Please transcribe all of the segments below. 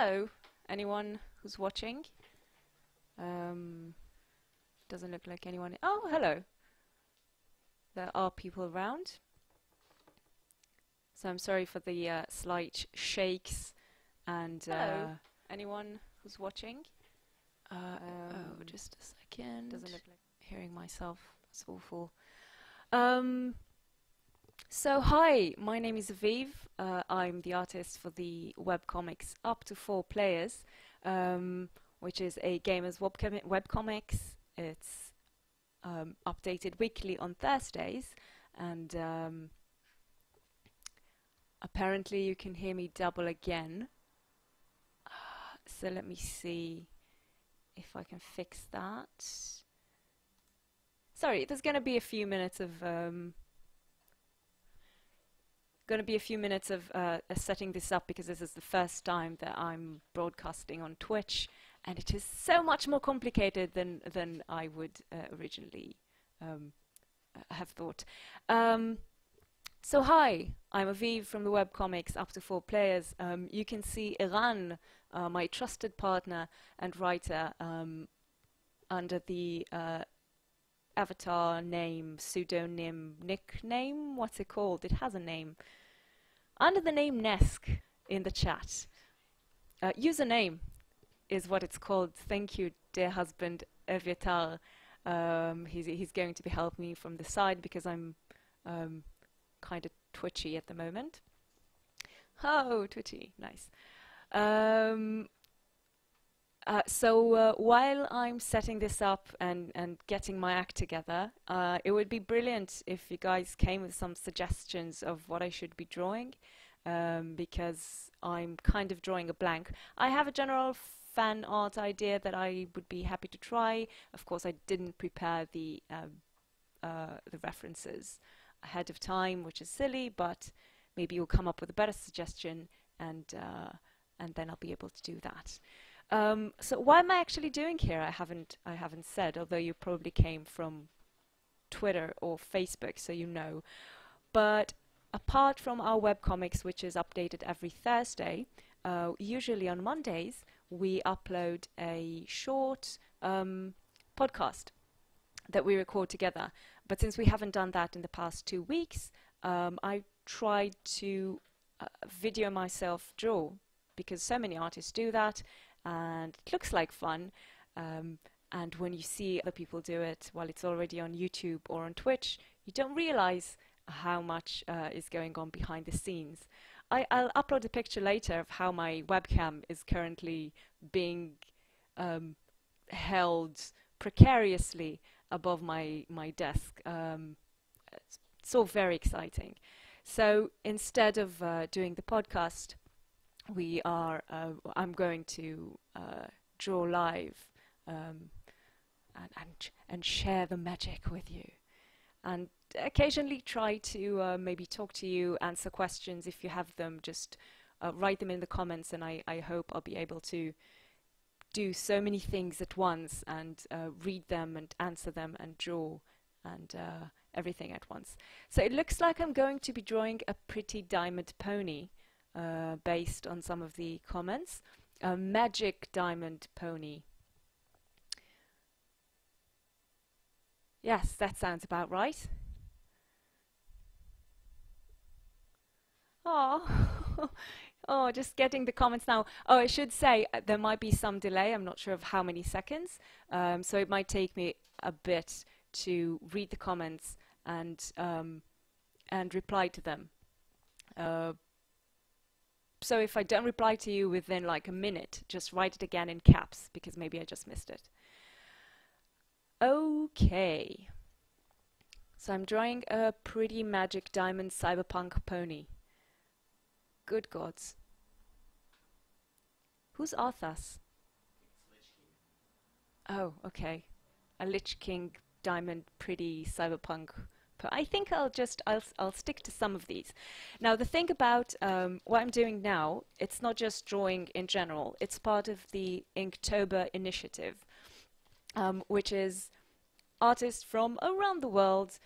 hello, anyone who's watching. Doesn't look like anyone. Oh, hello. There are people around. So I'm sorry for the slight shakes and Hello. anyone who's watching. Oh, just a second. Doesn't look like hearing myself. That's awful. So hi, my name is Aviv. I'm the artist for the webcomics Up to 4 Players, which is a gamer's webcomics. It's updated weekly on Thursdays, and apparently you can hear me double again. So let me see if I can fix that. Sorry, there's going to be a few minutes of setting this up because this is the first time that I'm broadcasting on Twitch, and it is so much more complicated than I would originally have thought. So hi, I'm Aviv from the webcomics Up to 4 Players. You can see Iran, my trusted partner and writer, under the avatar name, pseudonym, nickname, what's it called? It has a name. Under the name Nesk in the chat. Username is what it's called. Thank you, dear husband, Evyatar. He's going to be helping me from the side because I'm kind of twitchy at the moment. Oh, twitchy, nice. So while I'm setting this up and getting my act together, it would be brilliant if you guys came with some suggestions of what I should be drawing, because I'm kind of drawing a blank. I have a general fan art idea that I would be happy to try. Of course, I didn't prepare the references ahead of time, which is silly, but maybe you'll come up with a better suggestion, and then I'll be able to do that. So what am I actually doing here? I haven't said, although you probably came from Twitter or Facebook, so you know. But apart from our webcomics, which is updated every Thursday, usually on Mondays, we upload a short podcast that we record together. But since we haven't done that in the past 2 weeks, I tried to video myself draw, because so many artists do that, and it looks like fun. And when you see other people do it while it's already on YouTube or on Twitch, you don't realize how much is going on behind the scenes. I'll upload a picture later of how my webcam is currently being held precariously above my desk. It's all very exciting. So instead of doing the podcast, I'm going to draw live and share the magic with you, and occasionally try to maybe talk to you, answer questions if you have them. Just write them in the comments, and I hope I'll be able to do so many things at once and read them and answer them and draw and everything at once. So it looks like I'm going to be drawing a pretty diamond pony, based on some of the comments. A magic diamond pony. Yes, that sounds about right. Oh, oh, just getting the comments now. Oh, I should say there might be some delay. I'm not sure of how many seconds, so it might take me a bit to read the comments and reply to them. So if I don't reply to you within like a minute, just write it again in caps, because maybe I just missed it. Okay. So I'm drawing a pretty magic diamond cyberpunk pony. Good gods. Who's Arthas? Oh, okay. A Lich King diamond pretty cyberpunk. I think I'll stick to some of these. Now the thing about what I'm doing now, it's not just drawing in general. It's part of the Inktober initiative, which is artists from around the world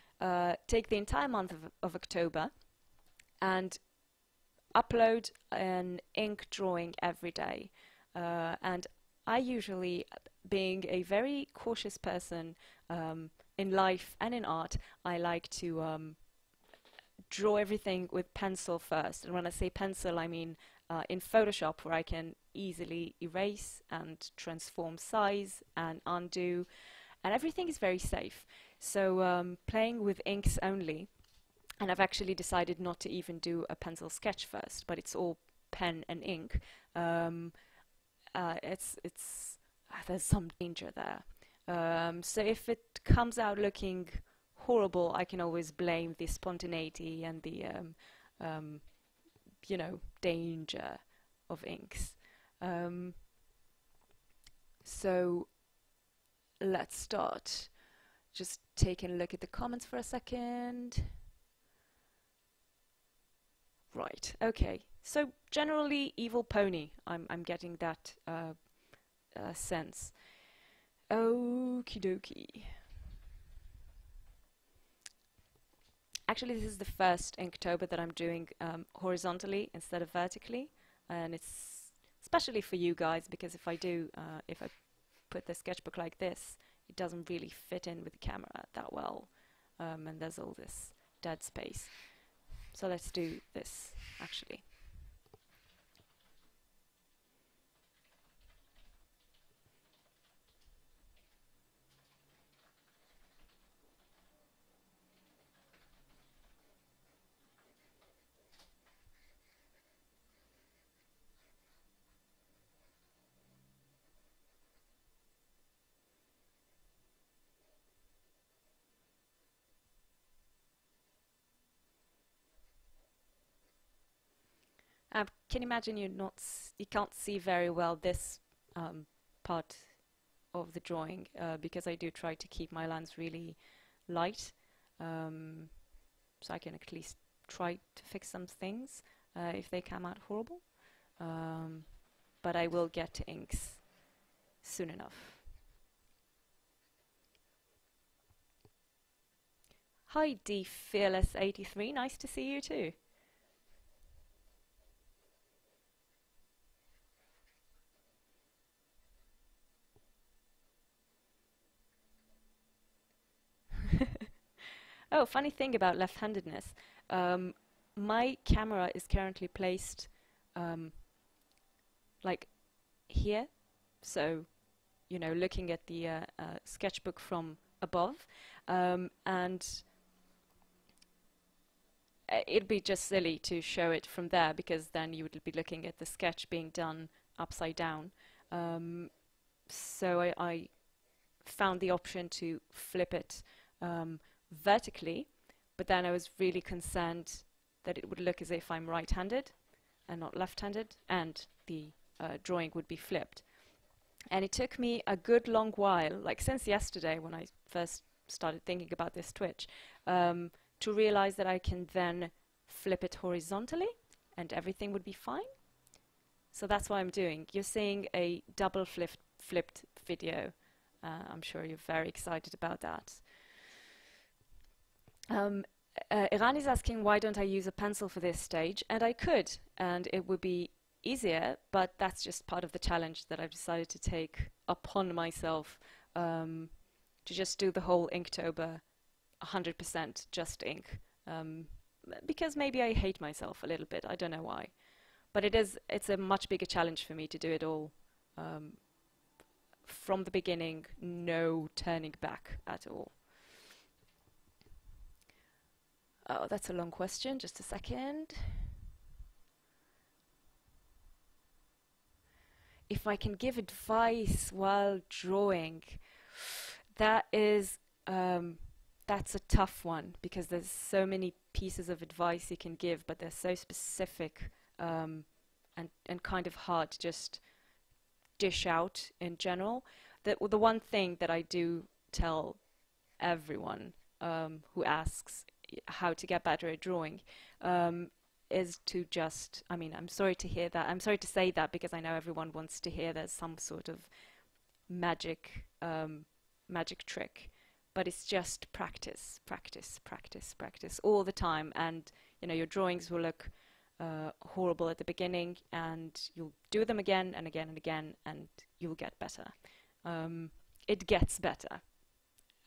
take the entire month of October and upload an ink drawing every day. And I usually, being a very cautious person in life and in art, I like to draw everything with pencil first. And when I say pencil, I mean in Photoshop, where I can easily erase and transform size and undo, and everything is very safe. So playing with inks only, and I've actually decided not to even do a pencil sketch first, but it's all pen and ink. Um, it's there's some danger there. So if it comes out looking horrible, I can always blame the spontaneity and the um, danger of inks. Um, so let's start. Just taking a look at the comments for a second. Right, okay. So generally evil pony. I'm getting that sense. Okie dokie. Actually, this is the first Inktober that I'm doing horizontally instead of vertically, and it's especially for you guys, because if I put the sketchbook like this, it doesn't really fit in with the camera that well, and there's all this dead space. So let's do this, actually. Can you imagine you can't see very well this part of the drawing because I do try to keep my lines really light, so I can at least try to fix some things if they come out horrible. But I will get to inks soon enough. Hi D Fearless 83, nice to see you too. Oh, funny thing about left-handedness. Um, my camera is currently placed um, like here, so looking at the sketchbook from above, and it'd be just silly to show it from there, because then you would be looking at the sketch being done upside down. Um, so I found the option to flip it vertically, but then I was really concerned that it would look as if I'm right-handed and not left-handed, and the drawing would be flipped. And it took me a good long while, like since yesterday when I first started thinking about this twitch, to realize that I can then flip it horizontally and everything would be fine. So that's what I'm doing. You're seeing a double flipped video. I'm sure you're very excited about that. Iran is asking, why don't I use a pencil for this stage? And I could, and it would be easier, but that's just part of the challenge that I've decided to take upon myself, to just do the whole Inktober 100% just ink, because maybe I hate myself a little bit. I don't know why, but it's a much bigger challenge for me to do it all from the beginning, no turning back at all. Oh, that's a long question. Just a second. If I can give advice while drawing, that is that's a tough one, because there's so many pieces of advice you can give, but they're so specific, and kind of hard to just dish out in general. The one thing that I do tell everyone who asks how to get better at drawing is to just, I mean, I'm sorry to hear that. I'm sorry to say that, because I know everyone wants to hear there's some sort of magic trick, but it's just practice, practice, practice, practice all the time, and your drawings will look horrible at the beginning, and you'll do them again and again and again, and you'll get better. It gets better,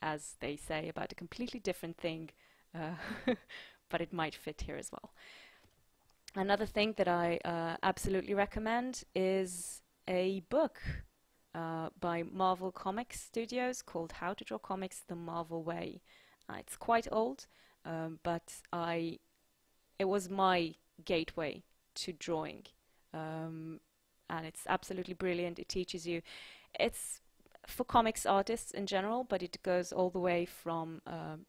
as they say about a completely different thing, but it might fit here as well. Another thing that I absolutely recommend is a book by Marvel Comics Studios called How to Draw Comics the Marvel Way. It's quite old, but it was my gateway to drawing, and it's absolutely brilliant. It teaches you, it's for comics artists in general, but it goes all the way from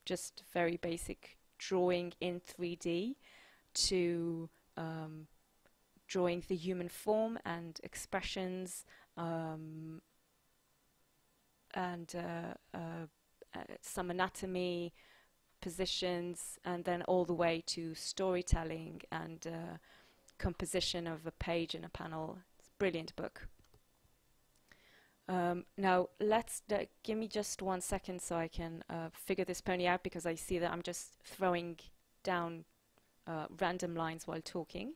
just very basic drawing in 3D to drawing the human form and expressions, and some anatomy, positions, and then all the way to storytelling and composition of a page and a panel. It's a brilliant book. Now give me just 1 second so I can figure this pony out, because I see that I'm just throwing down random lines while talking.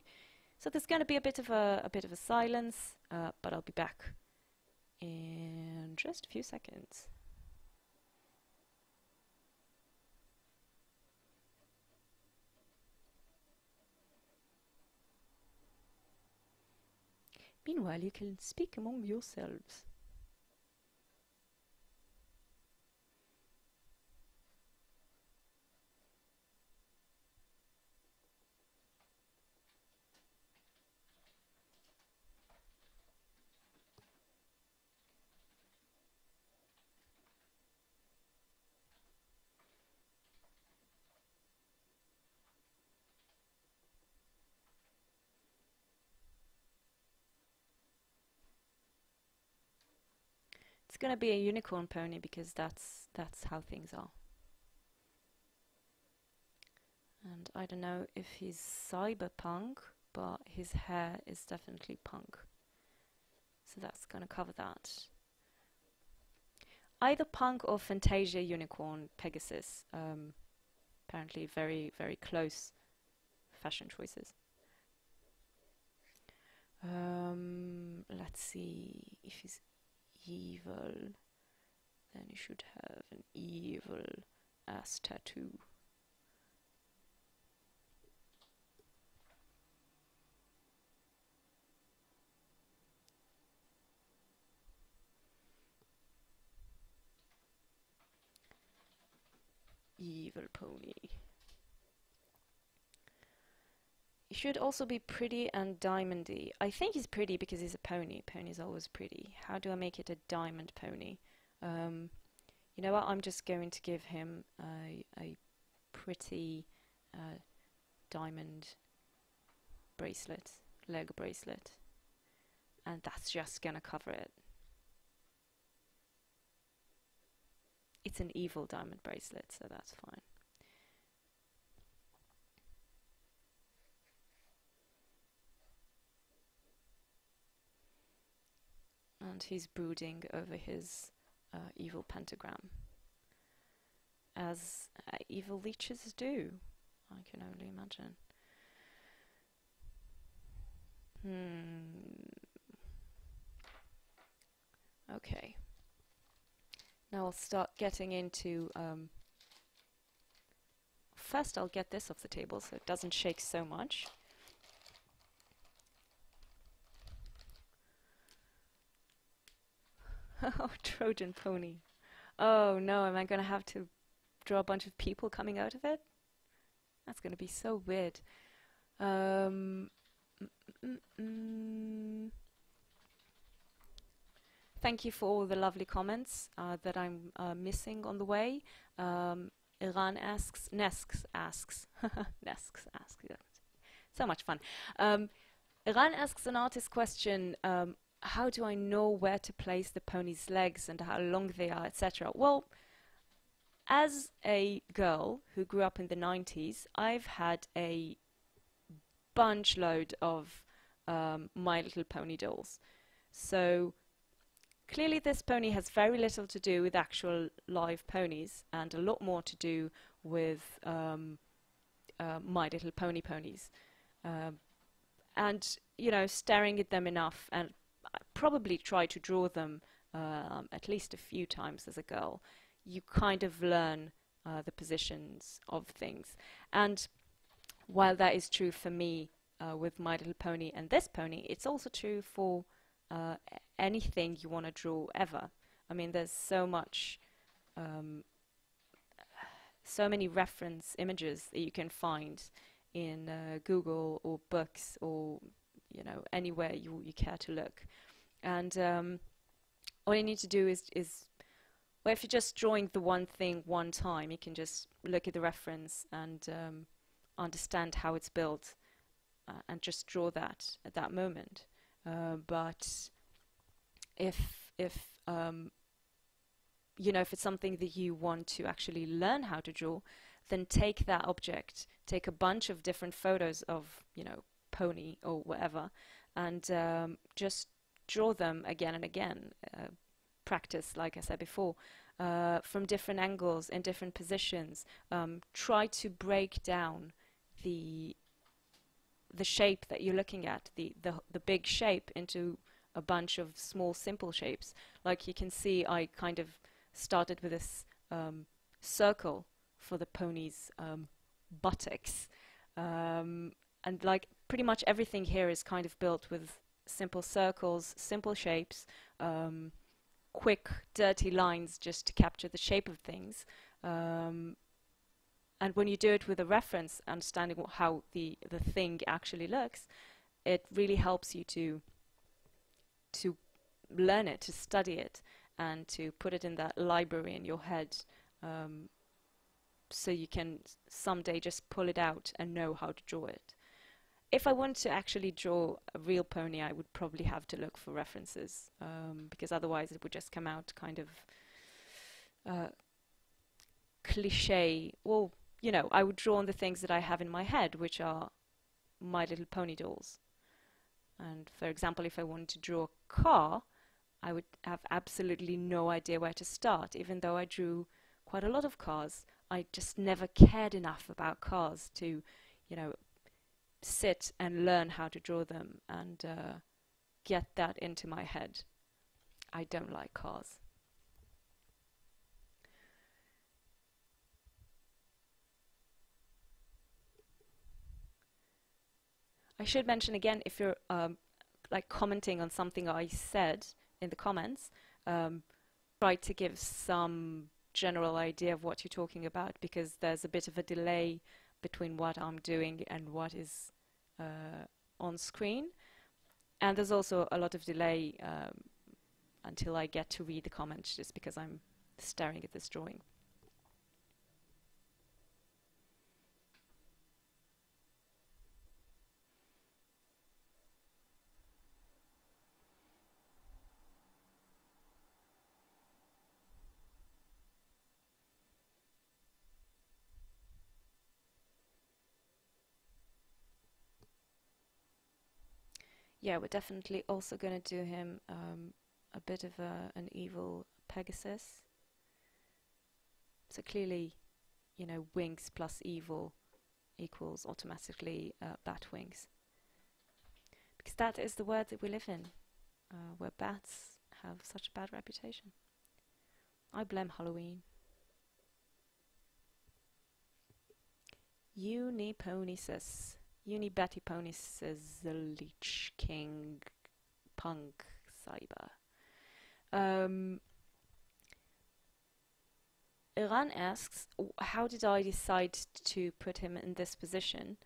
So there's going to be a bit of a silence, but I'll be back in just a few seconds. Meanwhile, you can speak among yourselves. It's going to be a unicorn pony because that's how things are. And I don't know if he's cyberpunk, but his hair is definitely punk. So that's going to cover that. Either punk or Fantasia unicorn Pegasus. Apparently very, very close fashion choices. Let's see if he's evil, then he should have an evil ass tattoo. Evil pony. He should also be pretty and diamondy. I think he's pretty because he's a pony. Pony's always pretty. How do I make it a diamond pony? You know what? I'm just going to give him a pretty diamond bracelet, leg bracelet. And that's just gonna cover it. It's an evil diamond bracelet, so that's fine. And he's brooding over his evil pentagram, as evil leeches do, I can only imagine. Okay. Now I'll start getting into... First I'll get this off the table so it doesn't shake so much. Oh, Trojan pony. Oh no, am I going to have to draw a bunch of people coming out of it? That's going to be so weird. Thank you for all the lovely comments that I'm missing on the way. Iran asks, Nesks asks, Nesks asks, so much fun. Iran asks an artist question, how do I know where to place the pony's legs and how long they are, etc.? Well, as a girl who grew up in the 90s, I've had a bunch load of My Little Pony dolls. So clearly this pony has very little to do with actual live ponies and a lot more to do with My Little Pony ponies. and staring at them enough, and I probably try to draw them at least a few times as a girl, you kind of learn the positions of things. And while that is true for me with My Little Pony and this pony, it's also true for anything you want to draw ever. I mean, there's um, so many reference images that you can find in Google or books or anywhere you care to look. And all you need to do is well, if you're just drawing the one thing one time, you can just look at the reference and understand how it's built and just draw that at that moment. But if if it's something that you want to actually learn how to draw, then take that object, take a bunch of different photos of, pony or whatever, and just draw them again and again. Practice, like I said before, from different angles, in different positions. Try to break down the shape that you're looking at, the big shape, into a bunch of small, simple shapes. Like you can see, I kind of started with this circle for the pony's buttocks. And like pretty much everything here is kind of built with simple circles, simple shapes, quick, dirty lines just to capture the shape of things. And when you do it with a reference, understanding how the thing actually looks, it really helps you to learn it, to study it, and to put it in that library in your head, so you can someday just pull it out and know how to draw it. If I wanted to actually draw a real pony, I would probably have to look for references, because otherwise it would just come out kind of cliche. Well, I would draw on the things that I have in my head, which are My Little Pony dolls. And for example, if I wanted to draw a car, I would have absolutely no idea where to start. Even though I drew quite a lot of cars, I just never cared enough about cars to, sit and learn how to draw them and get that into my head. I don't like cars. I should mention again, if you're like commenting on something I said in the comments, try to give some general idea of what you're talking about, because there's a bit of a delay between what I'm doing and what is on screen, and there's also a lot of delay until I get to read the comments, just because I'm staring at this drawing. Yeah, we're definitely also going to do him a bit of an evil Pegasus. So clearly, wings plus evil equals automatically bat wings. Because that is the world that we live in, where bats have such a bad reputation. I blame Halloween. Uniponysis. Unibetty Pony says the Leech King Punk Cyber. Iran asks, how did I decide to put him in this position?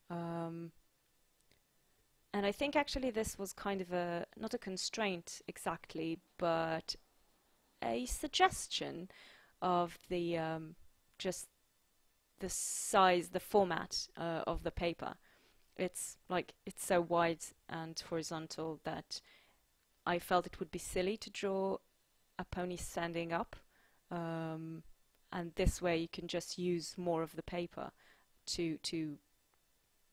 And I think actually this was kind of not a constraint exactly, but a suggestion of the just the size, the format of the paper. It's so wide and horizontal that I felt it would be silly to draw a pony standing up, and this way you can just use more of the paper to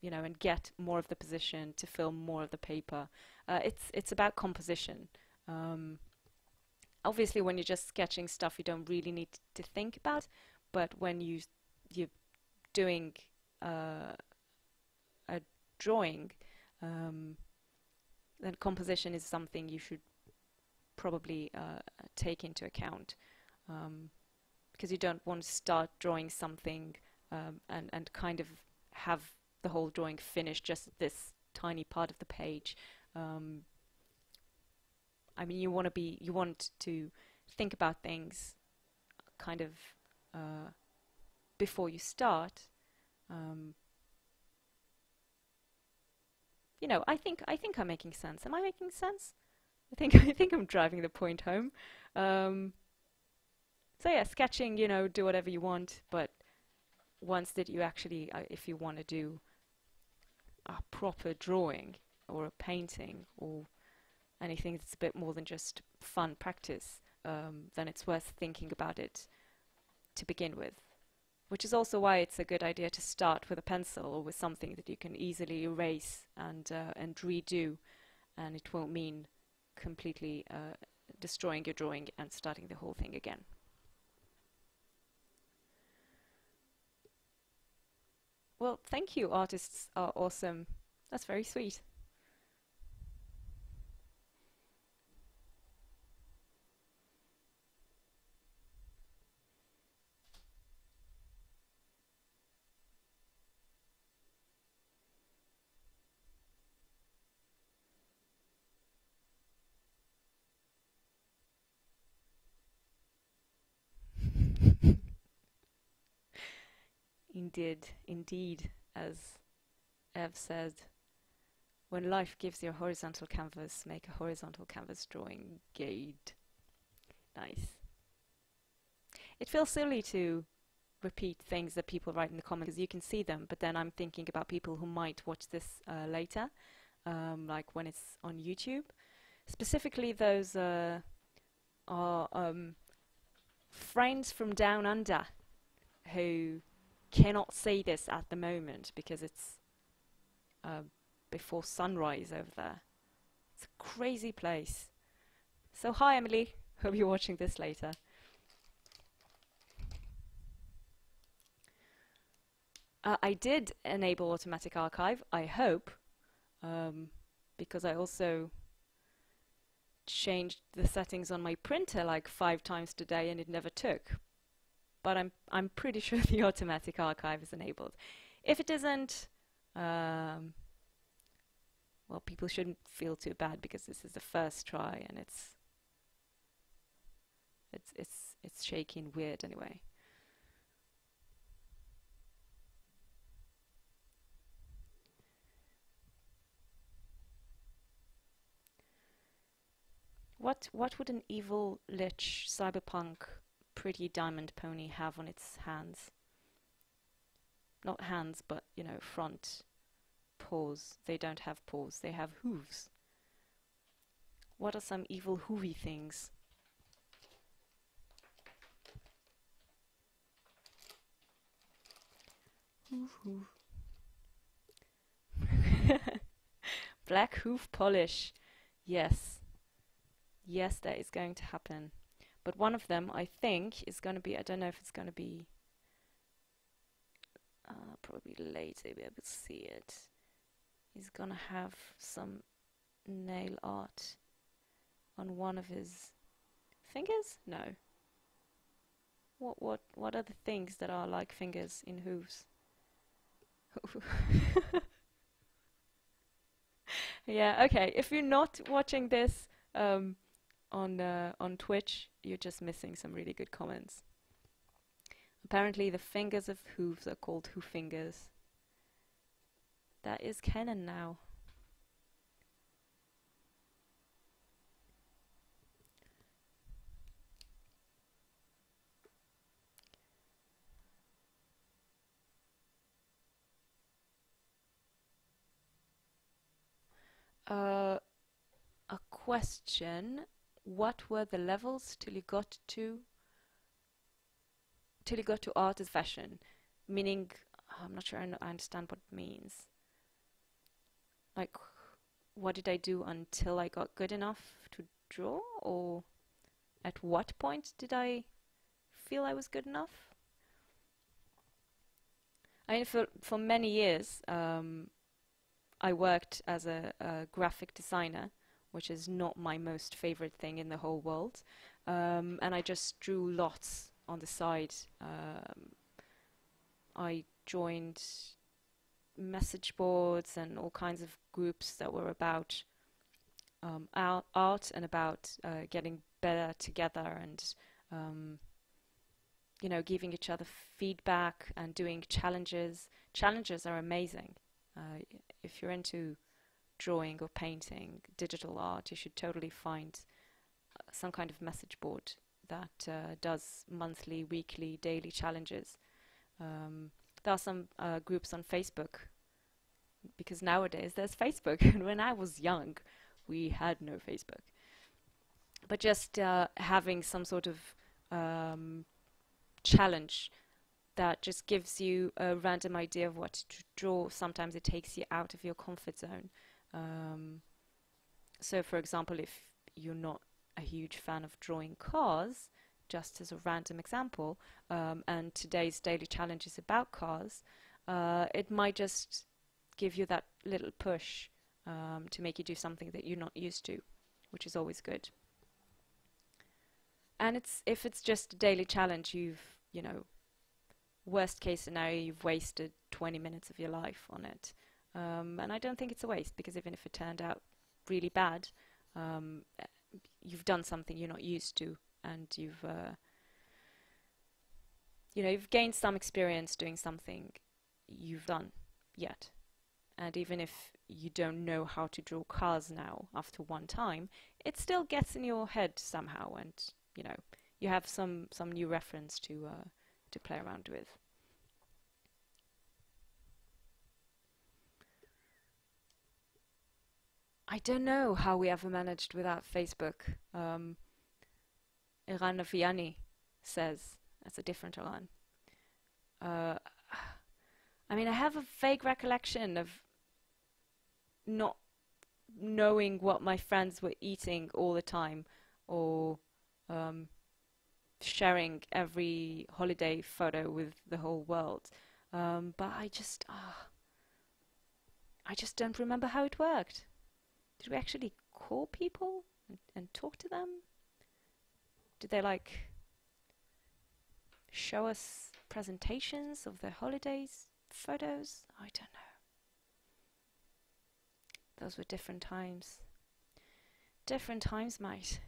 and get more of the position, to fill more of the paper. It's about composition. Obviously, when you're just sketching stuff, you don't really need to think about, but when you're doing a drawing, um, then composition is something you should probably take into account, because you don't want to start drawing something and kind of have the whole drawing finished just at this tiny part of the page. I mean, you want to think about things kind of before you start. You know, I think I'm making sense. Am I making sense? I think I'm driving the point home. So yeah, sketching, you know, do whatever you want, but once that you actually, if you want to do a proper drawing or a painting or anything that's a bit more than just fun practice, then it's worth thinking about it to begin with. Which is also why it's a good idea to start with a pencil or with something that you can easily erase and redo, and it won't mean completely destroying your drawing and starting the whole thing again. Well, thank you, artists are awesome. That's very sweet. Indeed, as Ev said, when life gives you a horizontal canvas, make a horizontal canvas drawing guide. Nice. It feels silly to repeat things that people write in the comments because you can see them, but then I'm thinking about people who might watch this later, like when it's on YouTube. Specifically, those are friends from down under who cannot see this at the moment because it's before sunrise over there. It's a crazy place. So hi Emily, hope you're watching this later. I did enable automatic archive, I hope, because I also changed the settings on my printer like 5 times today and it never took. But I'm pretty sure the automatic archive is enabled. If it isn't, well, people shouldn't feel too bad because this is the first try and it's shaky and weird anyway. What would an evil lich cyberpunk pretty diamond pony have on its hands? Not hands, but, you know, front paws. They don't have paws, they have hooves. What are some evil hoovy things? Hoof. Black hoof polish. Yes. Yes, that is going to happen. But one of them, I think, is going to be, I don't know if it's going to be probably later you'll be able to see it. He's going to have some nail art on one of his fingers? No. What are the things that are like fingers in hooves? Yeah, okay. If you're not watching this on Twitch, you're just missing some really good comments. Apparently the fingers of hooves are called hoof fingers. That is canon now. A question. What were the levels till you got to art as fashion? Meaning, I'm not sure I understand what it means. Like, what did I do until I got good enough to draw? Or at what point did I feel I was good enough? I mean, for many years, I worked as a graphic designer, which is not my most favorite thing in the whole world. And I just drew lots on the side. I joined message boards and all kinds of groups that were about art and about getting better together and um, giving each other feedback and doing challenges. Challenges are amazing. If you're into drawing or painting, digital art, you should totally find some kind of message board that does monthly, weekly, daily challenges. Um, there are some groups on Facebook because nowadays there's Facebook, and when I was young, we had no Facebook. But just having some sort of um, challenge that just gives you a random idea of what to draw. Sometimes it takes you out of your comfort zone. Um, so, for example, if you're not a huge fan of drawing cars, just as a random example, and today's daily challenge is about cars, it might just give you that little push to make you do something that you're not used to, which is always good. And if it's just a daily challenge, worst case scenario, you've wasted 20 minutes of your life on it. And I don't think it's a waste, because even if it turned out really bad, um, you've done something you're not used to, and you've gained some experience doing something you've done yet. And even if you don't know how to draw cars now after one time, it still gets in your head somehow, and you have some new reference to play around with. I don't know how we ever managed without Facebook. Iran Aviani says, that's a different Iran. Uh, I mean, I have a vague recollection of not knowing what my friends were eating all the time, or um, sharing every holiday photo with the whole world. But I just don't remember how it worked. Did we actually call people and talk to them? Did they show us presentations of their holidays, photos? I don't know. Those were different times. Different times, mate.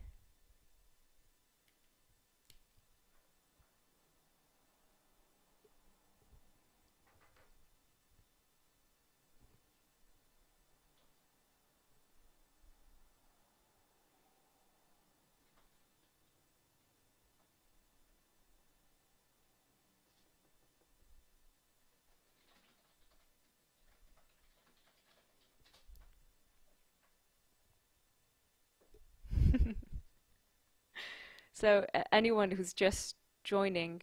So anyone who's just joining,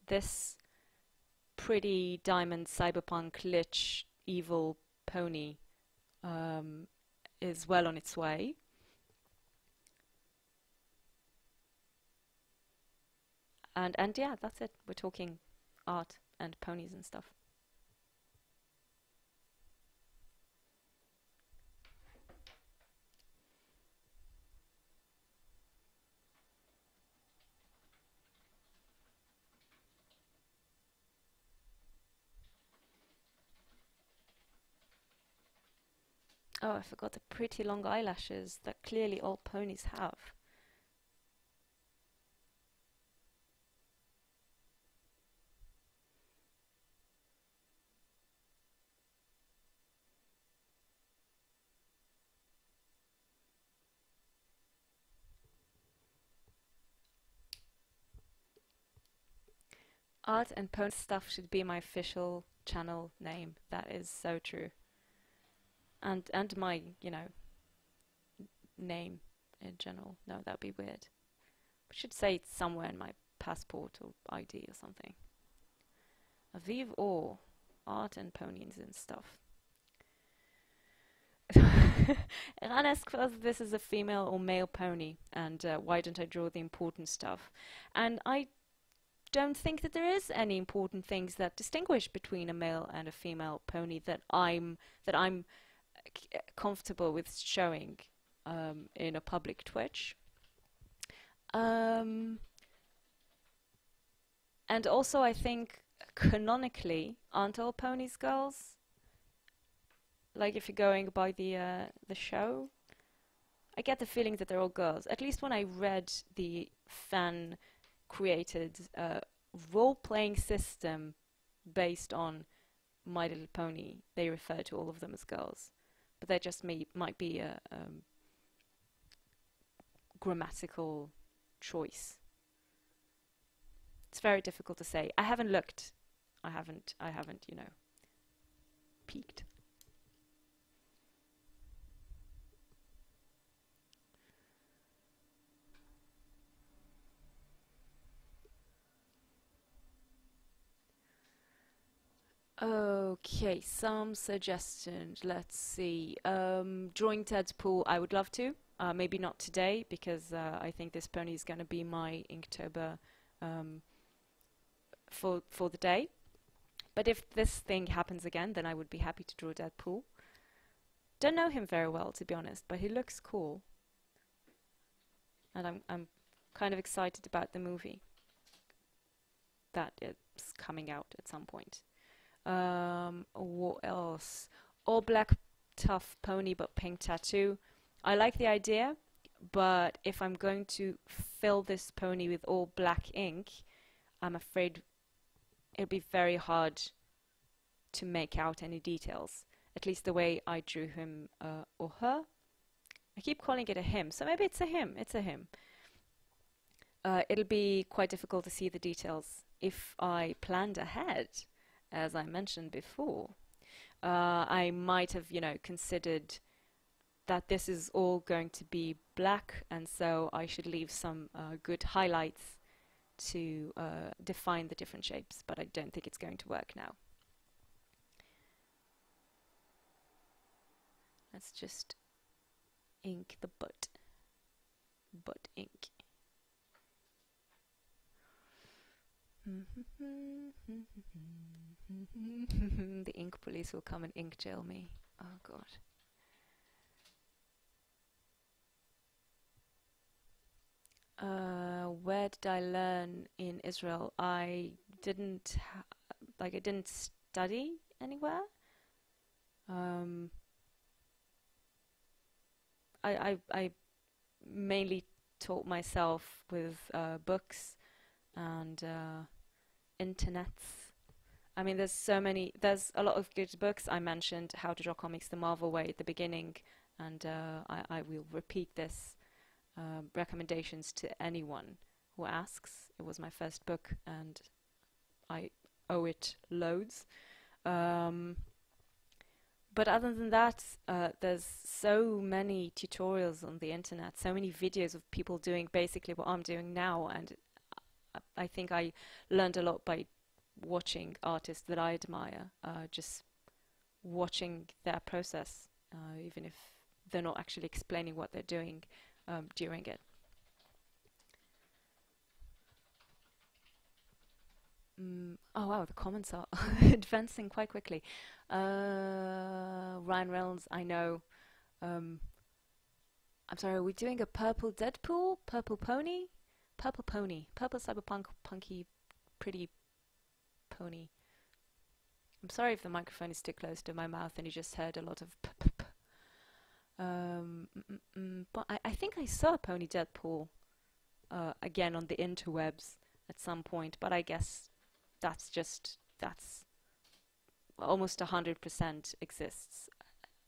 this pretty diamond cyberpunk lich evil pony um, is well on its way. And yeah, that's it. We're talking art and ponies and stuff. Oh, I forgot the pretty long eyelashes that clearly all ponies have. Art and pony stuff should be my official channel name. That is so true. And my, name in general. No, that would be weird. I should say it somewhere in my passport or ID or something. Aviv or art and ponies and stuff. Iran asks whether this is a female or male pony, and why don't I draw the important stuff? And I don't think that there is any important things that distinguish between a male and a female pony that I'm comfortable with showing in a public Twitch. Um, and also, I think canonically, aren't all ponies girls? Like if you're going by the show, I get the feeling that they're all girls. At least when I read the fan-created role-playing system based on My Little Pony, they refer to all of them as girls. But that just might be a grammatical choice. It's very difficult to say. I haven't looked. I haven't, peeked. Okay, some suggestions. Let's see. Drawing Deadpool, I would love to. Maybe not today, because I think this pony is going to be my Inktober for the day. But if this thing happens again, then I would be happy to draw Deadpool. Don't know him very well, to be honest, but he looks cool. And I'm kind of excited about the movie that it's coming out at some point. What else? All black tough pony but pink tattoo. I like the idea, but if I'm going to fill this pony with all black ink, I'm afraid it'll be very hard to make out any details. At least the way I drew him or her. I keep calling it a him, so maybe it's a him. It's a him. It'll be quite difficult to see the details if I planned ahead, as I mentioned before. I might have, considered that this is all going to be black, and so I should leave some good highlights to define the different shapes, but I don't think it's going to work now. Let's just ink the butt. Butt ink. The ink police will come and ink jail me. Oh god. Where did I learn in Israel? I didn't I didn't study anywhere. I mainly taught myself with books and internets. I mean, there's a lot of good books. I mentioned How to Draw Comics the Marvel Way at the beginning, and I will repeat this recommendations to anyone who asks. It was my first book, and I owe it loads. But other than that, there's so many tutorials on the internet, so many videos of people doing basically what I'm doing now, and I think I learned a lot by watching artists that I admire, just watching their process, even if they're not actually explaining what they're doing during it. Oh wow, the comments are advancing quite quickly. Ryan Reynolds, I know. I'm sorry, are we doing a purple Deadpool? Purple pony? Purple pony. Purple cyberpunk punky pretty pony. I'm sorry if the microphone is too close to my mouth and you just heard a lot of p. But I think I saw Pony Deadpool again on the interwebs at some point, but I guess that's almost 100% exists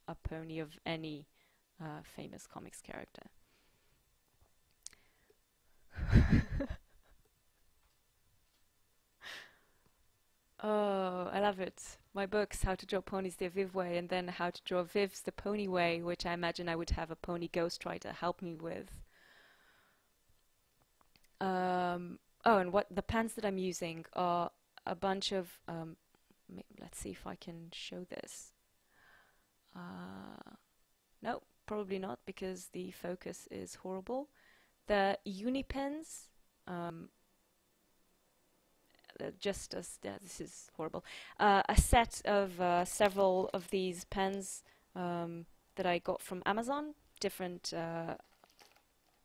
a pony of any famous comics character. Oh, I love it. My books, How to Draw Ponies the Viv Way, and then How to Draw Vivs the Pony Way, which I imagine I would have a pony ghostwriter help me with. Oh, and what the pens that I'm using are a bunch of, let's see if I can show this. No, probably not, because the focus is horrible. The uni pens, just as this is horrible, a set of several of these pens that I got from Amazon, different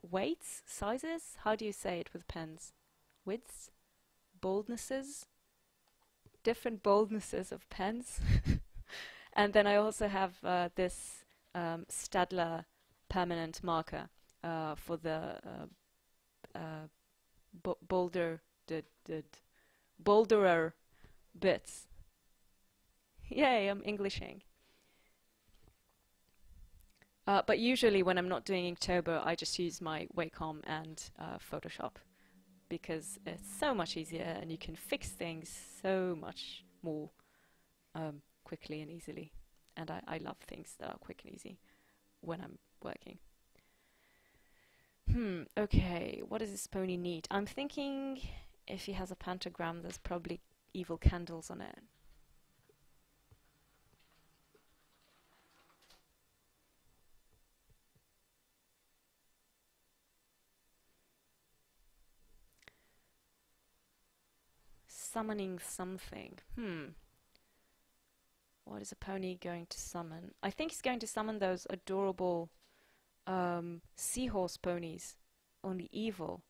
weights, sizes. How do you say it with pens? Widths, boldnesses, different boldnesses of pens. And then I also have this Stadler permanent marker for the boulder, boulderer bits. Yay, I'm Englishing. But usually when I'm not doing Inktober, I just use my Wacom and Photoshop because it's so much easier and you can fix things so much more quickly and easily. And I love things that are quick and easy when I'm working. Okay, what does this pony need? I'm thinking if he has a pentagram, there's probably evil candles on it. Summoning something. What is a pony going to summon? I think he's going to summon those adorable seahorse ponies, only evil.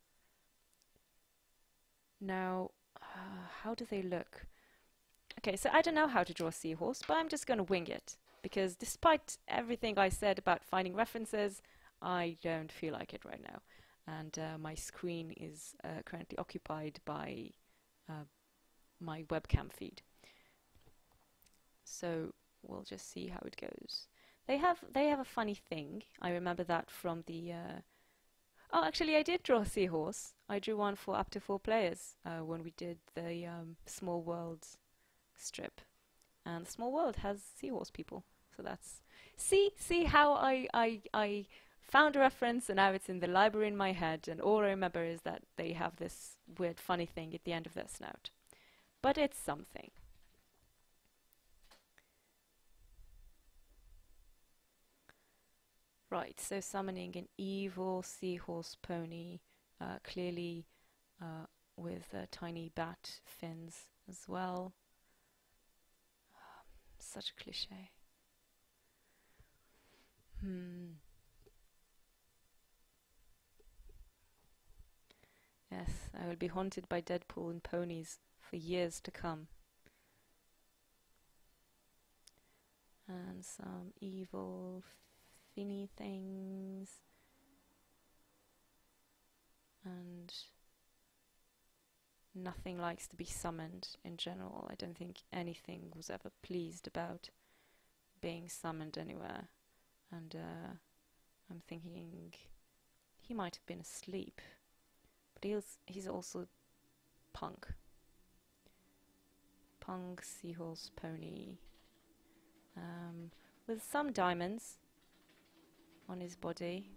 Now, how do they look? Okay, so I don't know how to draw a seahorse, but I'm just going to wing it. Because despite everything I said about finding references, I don't feel like it right now. And my screen is currently occupied by my webcam feed. So we'll just see how it goes. They have a funny thing. I remember that from the oh, actually I did draw a seahorse. I drew one for up to 4 players when we did the Small Worlds strip. And Small World has seahorse people. So that's see how I found a reference and now it's in the library in my head, and all I remember is that they have this weird funny thing at the end of their snout. But it's something. Right, so summoning an evil seahorse pony, clearly with tiny bat fins as well. Such a cliche. Yes, I will be haunted by Deadpool and ponies for years to come. And some evil finny things. And nothing likes to be summoned in general. I don't think anything was ever pleased about being summoned anywhere. And I'm thinking he might have been asleep. But he's also punk. Punk seahorse pony. With some diamonds on his body.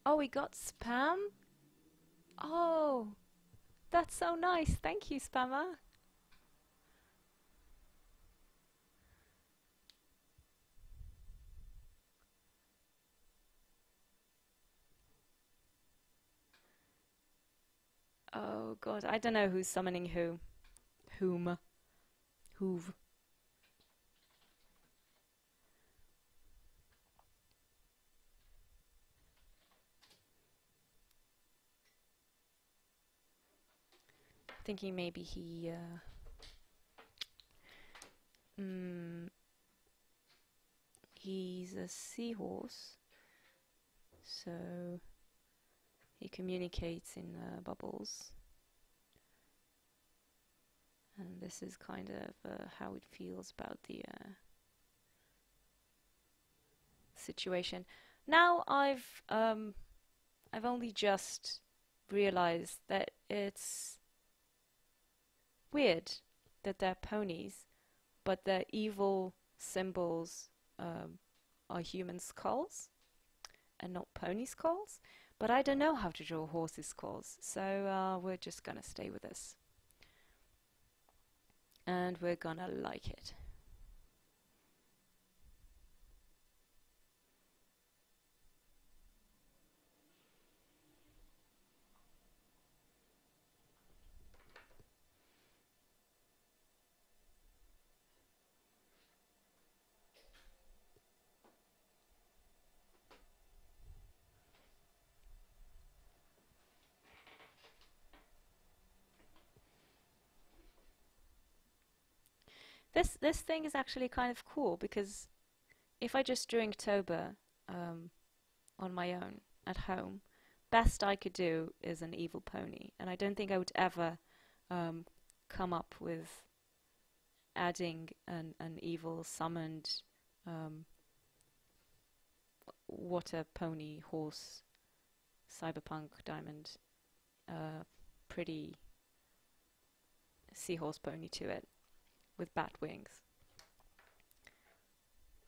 Oh, we got spam? Oh, that's so nice. Thank you, Spammer. Oh god, I don't know who's summoning who. Whom. Who've. Thinking maybe he he's a seahorse, so he communicates in bubbles, and this is kind of how it feels about the situation. Now I've only just realized that it's weird that they're ponies, but their evil symbols are human skulls and not pony skulls. But I don't know how to draw horses' skulls, so we're just gonna stay with this. and we're gonna like it. This thing is actually kind of cool because if I just drew Inktober um, on my own at home, best I could do is an evil pony, and I don't think I would ever um, come up with adding an evil summoned um, water pony horse cyberpunk diamond pretty seahorse pony to it with bat wings.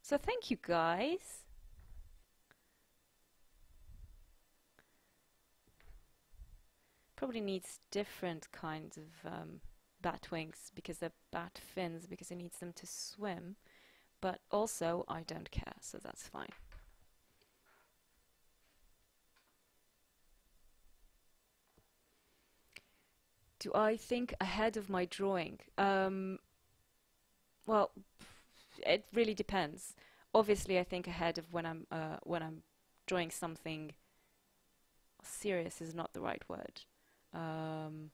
So thank you guys. Probably needs different kinds of bat wings because they're bat fins because it needs them to swim, but also I don't care, so that's fine. Do I think ahead of my drawing? Well, it really depends. Obviously, I think ahead of when I'm drawing something serious is not the right word. Um,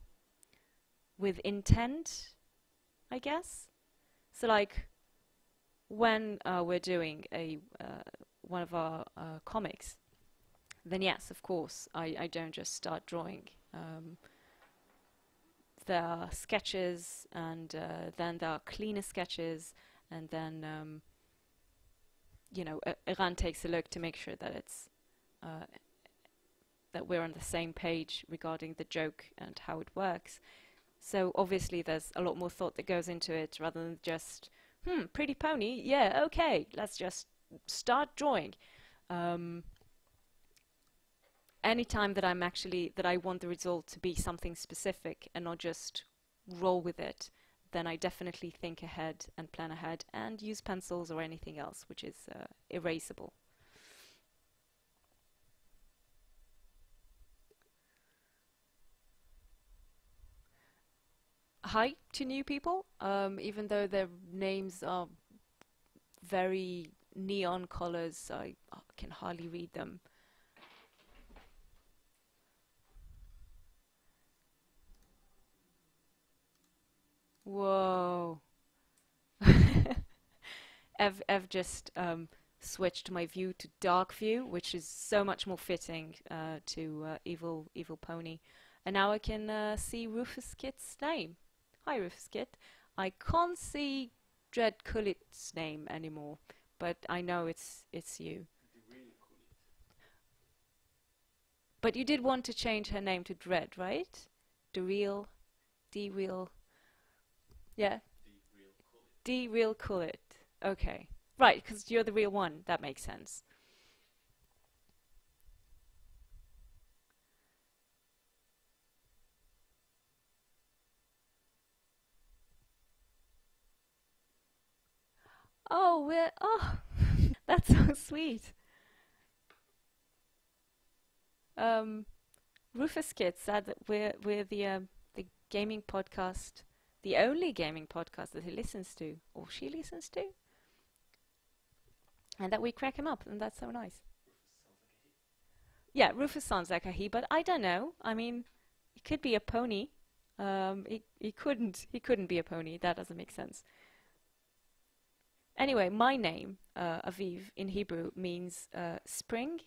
with intent, I guess. So like when we're doing a one of our comics, then yes, of course, I don't just start drawing. There are sketches, and then there are cleaner sketches, and then you know, Iran takes a look to make sure that it's that we're on the same page regarding the joke and how it works. So obviously there's a lot more thought that goes into it rather than just, pretty pony, yeah, okay, let's just start drawing. Anytime that that I want the result to be something specific and not just roll with it, then I definitely think ahead and plan ahead and use pencils or anything else which is erasable. Hi to new people, even though their names are very neon colors, I can hardly read them. Whoa. I've just switched my view to dark view, which is so much more fitting to Evil Pony. And now I can see Rufus Kit's name. Hi, Rufus Kit. I can't see Dread Kullit's name anymore, but I know it's you. But you did want to change her name to Dread, right? The real, D real, yeah, D real Kullit. Okay, right, because you're the real one. That makes sense. Oh, that's so sweet. Um, Rufus Kid said that we're the gaming podcast, the only gaming podcast that he listens to or she listens to, and that we crack him up, and that's so nice. Yeah, Rufus sounds like a he, but I don't know. I mean, it could be a pony. He couldn't be a pony. That doesn't make sense. Anyway, my name, Aviv, in Hebrew means spring,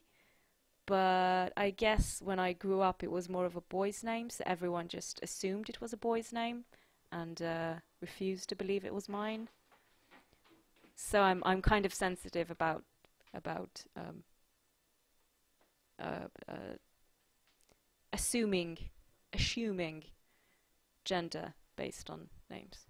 but I guess when I grew up it was more of a boy's name, so everyone just assumed it was a boy's name and refused to believe it was mine. So I'm kind of sensitive about uh, assuming assuming gender based on names.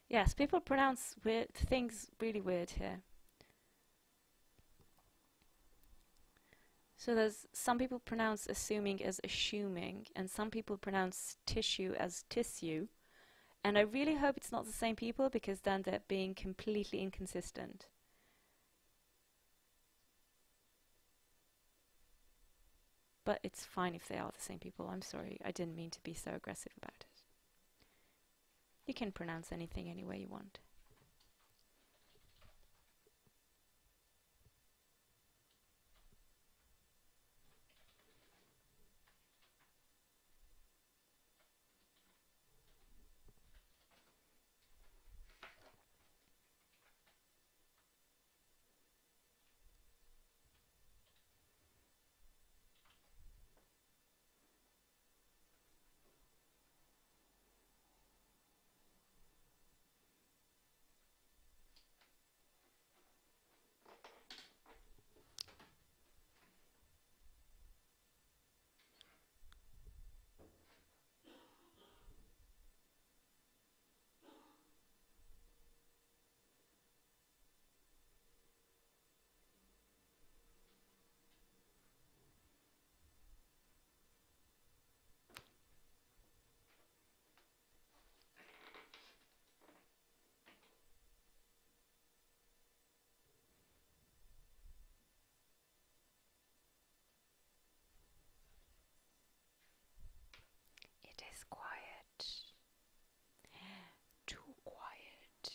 Yes, people pronounce weird things really weird here. So there's some people pronounce assuming as assuming, and some people pronounce tissue as tissue. And I really hope it's not the same people, because then they're being completely inconsistent. But it's fine if they are the same people. I'm sorry, I didn't mean to be so aggressive about it. You can pronounce anything any way you want. It is quiet. Too quiet.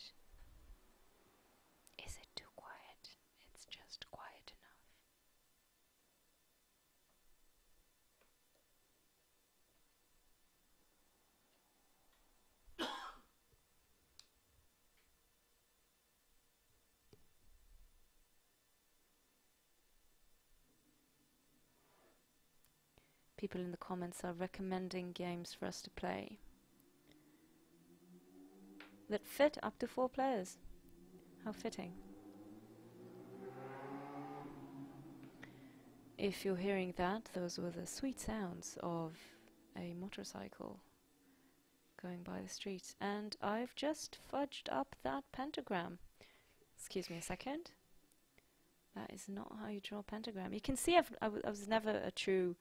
Is it too quiet? It's just quiet enough. People in the comments are recommending games for us to play that fit up to 4 players. How fitting. If you're hearing that, those were the sweet sounds of a motorcycle going by the street. And I've just fudged up that pentagram. Excuse me a second. That is not how you draw a pentagram. You can see I was never a true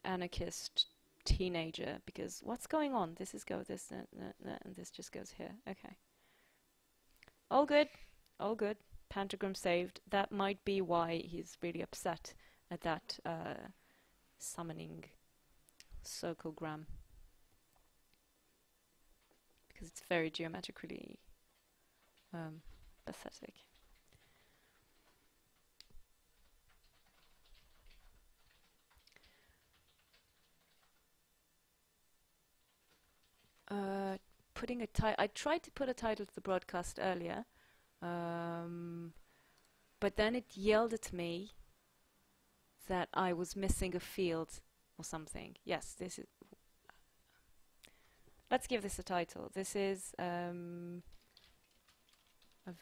anarchist teenager, because what's going on? This is go this and this just goes here. Okay. All good. All good. Pentagram saved. That might be why he's really upset at that summoning circlegram, because it's very geometrically pathetic. Putting a I tried to put a title to the broadcast earlier, but then it yelled at me that I was missing a field or something. Yes, this is. Let's give this a title. This is a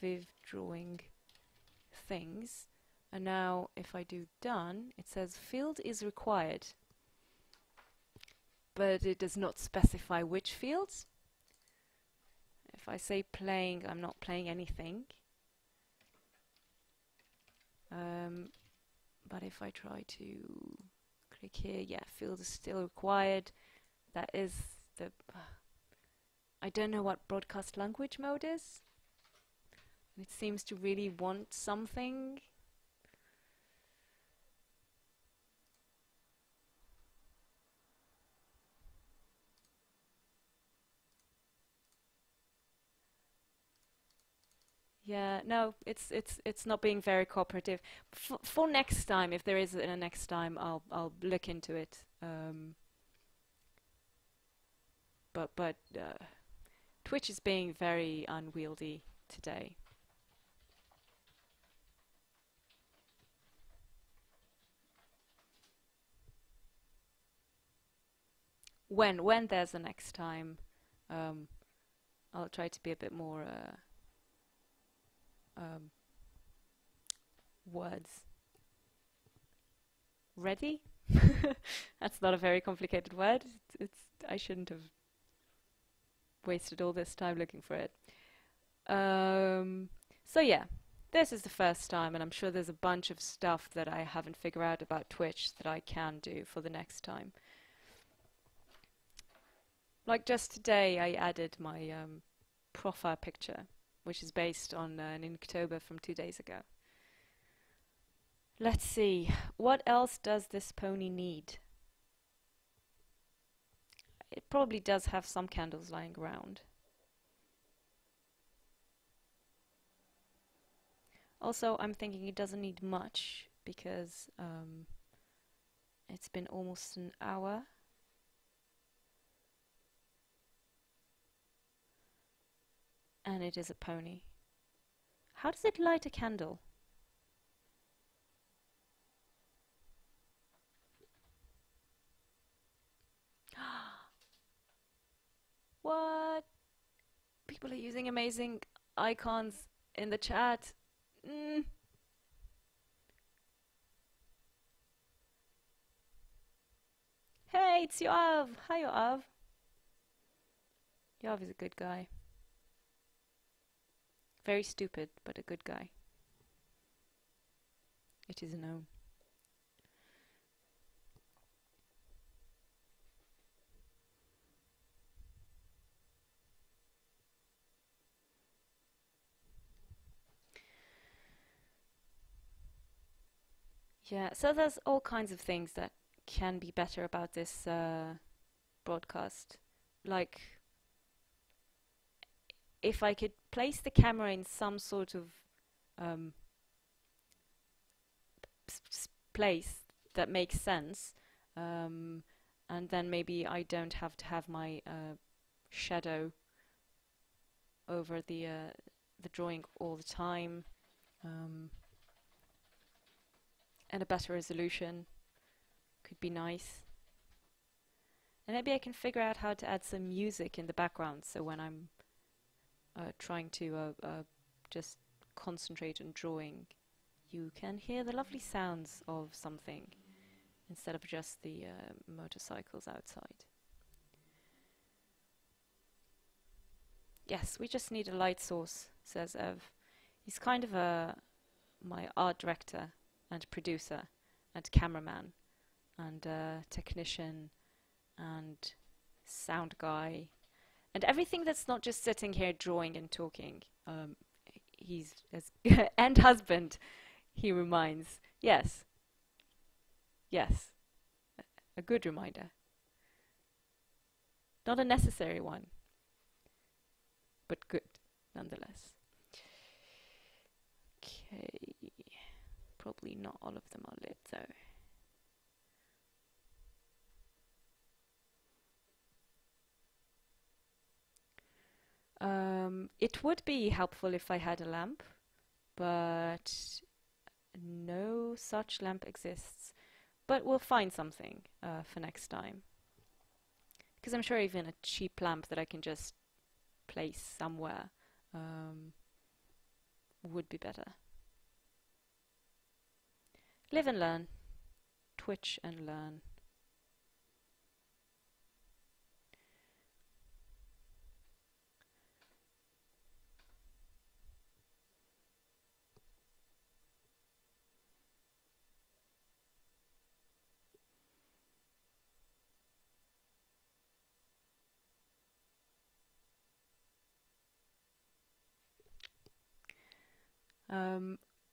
Viv drawing things, and now if I do done, it says field is required, but it does not specify which fields. If I say playing, I'm not playing anything. But if I try to click here, yeah, field is still required. That is the... I don't know what broadcast language mode is. It seems to really want something. Yeah, no, it's not being very cooperative. For next time, if there is a next time, I'll look into it. But Twitch is being very unwieldy today. When there's a next time, I'll try to be a bit more words ready. That's not a very complicated word. I shouldn't have wasted all this time looking for it. Um, so yeah, this is the first time, and I'm sure there's a bunch of stuff that I haven't figured out about Twitch that I can do for the next time. Like just today, I added my profile picture, which is based on an Inktober from 2 days ago. Let's see, what else does this pony need? It probably does have some candles lying around. Also, I'm thinking it doesn't need much because it's been almost an hour. And it is a pony. How does it light a candle? What? People are using amazing icons in the chat. Mm. Hey, it's Yoav. Hi, Yoav. Yoav is a good guy. Very stupid, but a good guy. It is known. Yeah, so there's all kinds of things that can be better about this broadcast. Like, if I could place the camera in some sort of um, place that makes sense, and then maybe I don't have to have my shadow over the drawing all the time, and a better resolution could be nice. And maybe I can figure out how to add some music in the background, so when I'm trying to just concentrate on drawing, you can hear the lovely sounds of something instead of just the motorcycles outside. Yes, we just need a light source, says Ev. He's kind of my art director and producer and cameraman and technician and sound guy and everything that's not just sitting here drawing and talking. He's and husband, he reminds. Yes. Yes. A good reminder. Not a necessary one, but good nonetheless. Okay. Probably not all of them are lit though. It would be helpful if I had a lamp, but no such lamp exists. But we'll find something for next time. Because I'm sure even a cheap lamp that I can just place somewhere would be better. Live and learn. Twitch and learn.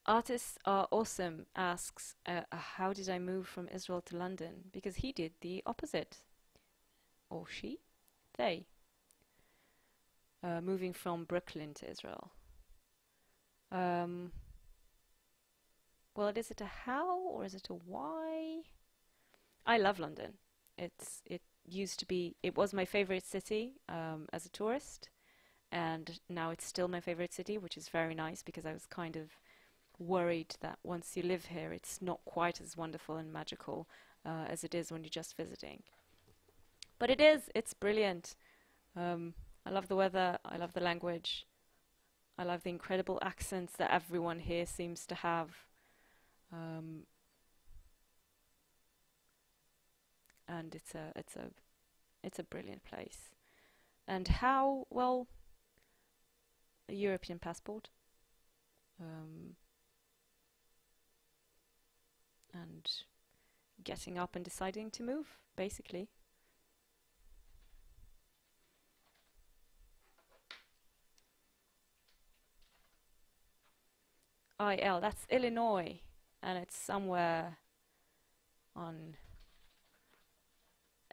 Artists Are Awesome asks, how did I move from Israel to London? Because he did the opposite. Or she? They. Moving from Brooklyn to Israel. Well, is it a how or is it a why? I love London. It was my favorite city as a tourist, and now it's still my favorite city, which is very nice because I was kind of worried that once you live here, it's not quite as wonderful and magical as it is when you're just visiting. But it is. It's brilliant. I love the weather. I love the language. I love the incredible accents that everyone here seems to have. And it's a brilliant place. And how? Well, a European passport. Um, and getting up and deciding to move, basically. IL, that's Illinois, and it's somewhere on,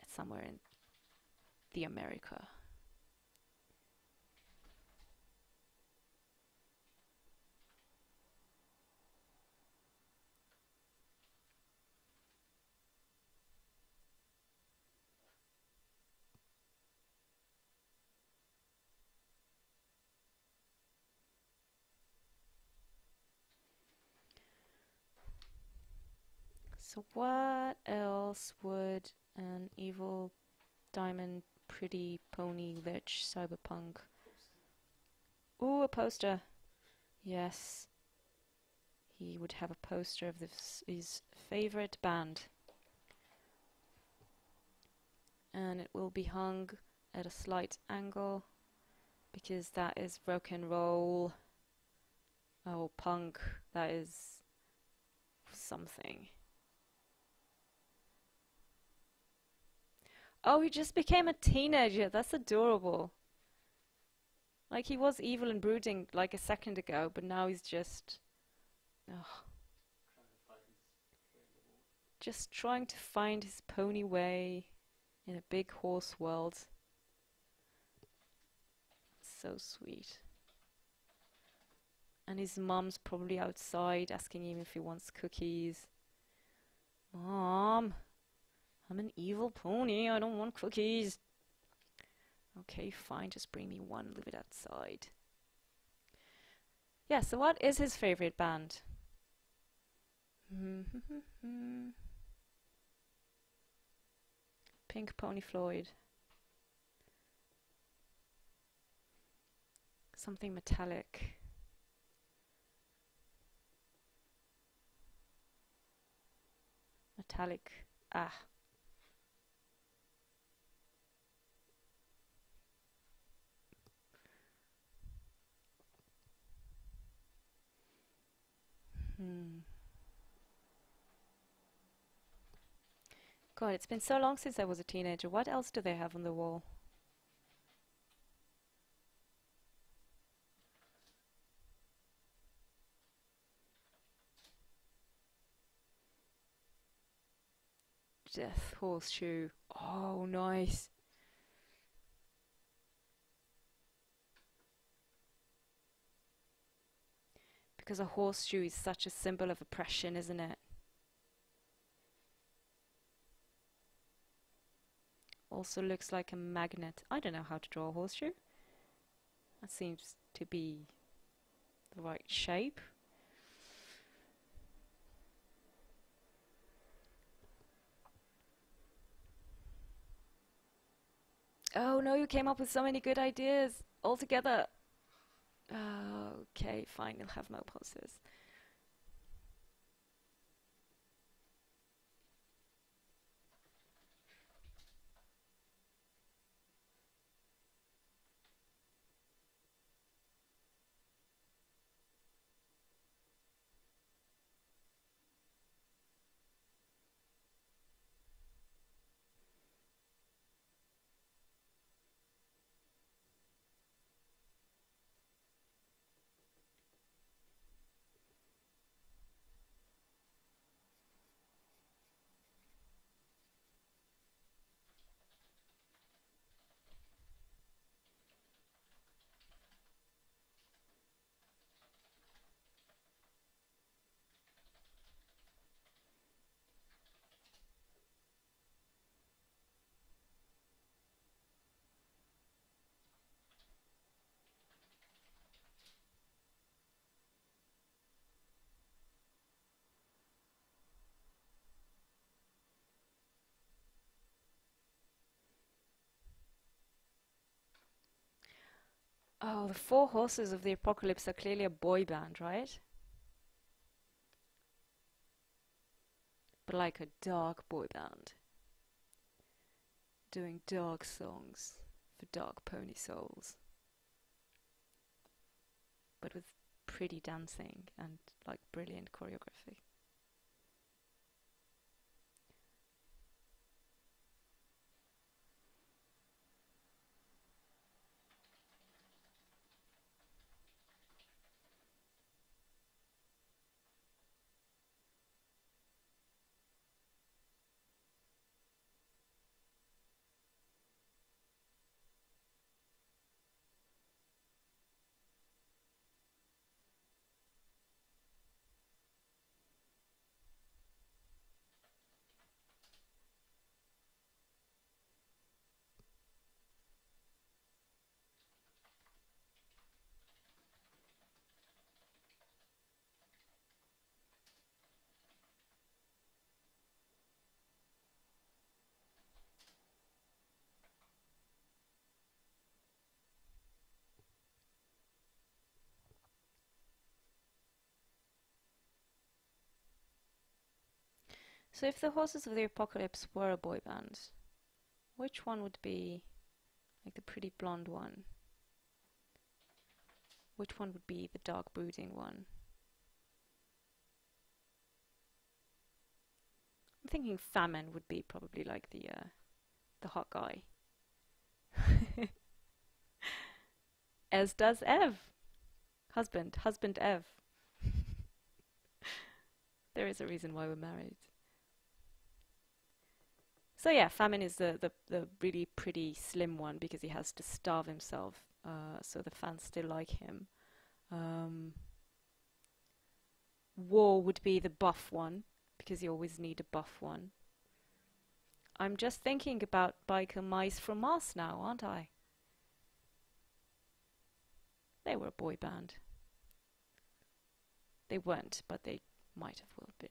it's somewhere in the America. So what else would an evil diamond pretty pony lich cyberpunk? Ooh, a poster. Yes. He would have a poster of his favorite band. And it will be hung at a slight angle because that is rock and roll. Oh, punk. That is something. Oh, he just became a teenager. That's adorable. Like he was evil and brooding like a second ago, but now he's just... Oh, just trying to find his pony way in a big horse world. So sweet. And his mum's probably outside asking him if he wants cookies. Mom, I'm an evil pony. I don't want cookies. Okay, fine. Just bring me one. Leave it outside. Yeah, so what is his favorite band? Pink Pony Floyd. Something metallic. Metallic. Ah. God, it's been so long since I was a teenager. What else do they have on the wall? Death horseshoe. Oh, nice. Because a horseshoe is such a symbol of oppression, isn't it? Also looks like a magnet. I don't know how to draw a horseshoe. That seems to be the right shape. Oh no, you came up with so many good ideas all together. Okay, fine, you'll have more posters. Oh, the four horses of the apocalypse are clearly a boy band, right? But like a dark boy band. Doing dark songs. for dark pony souls, but with pretty dancing and like brilliant choreography. So if the Horses of the Apocalypse were a boy band, which one would be like the pretty blonde one? Which one would be the dark brooding one? I'm thinking Famine would be probably like the hot guy. As does Ev. Husband Ev. There is a reason why we're married. So yeah, Famine is the really pretty slim one because he has to starve himself, so the fans still like him. War would be the buff one because you always need a buff one. I'm just thinking about Biker Mice from Mars now, aren't I? They were a boy band. They weren't, but they might have well been.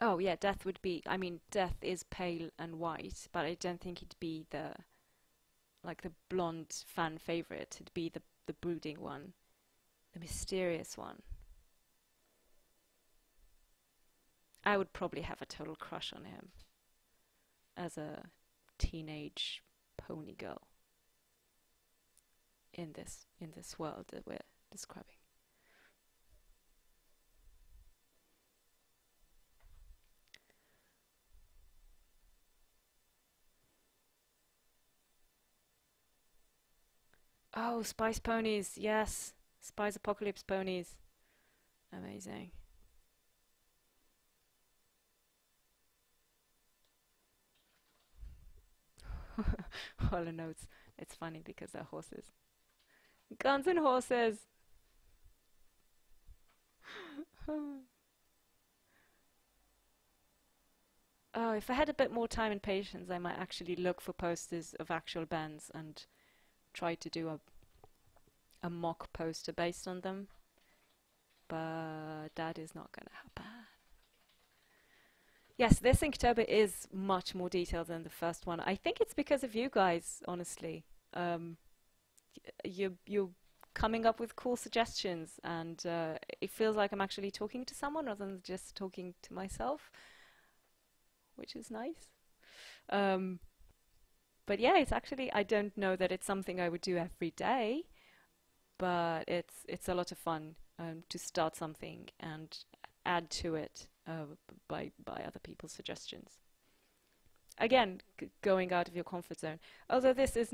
Oh yeah, Death would be, I mean, Death is pale and white, but I don't think it'd be the, like the blonde fan favorite. It'd be the brooding one, the mysterious one. I would probably have a total crush on him as a teenage pony girl in this world that we're describing. Oh, Spice Ponies, yes. Spice Apocalypse Ponies. Amazing. Hollow notes. It's funny because they're horses. Guns and horses! Oh, if I had a bit more time and patience, I might actually look for posters of actual bands and try to do a mock poster based on them. But that is not going to happen. Yes, this Inktober is much more detailed than the first one. I think it's because of you guys, honestly. You're coming up with cool suggestions, and it feels like I'm actually talking to someone rather than just talking to myself, which is nice. Um, but yeah, it's actually, I don't know that it's something I would do every day, but it's a lot of fun to start something and add to it by other people's suggestions. Again, going out of your comfort zone. Although this is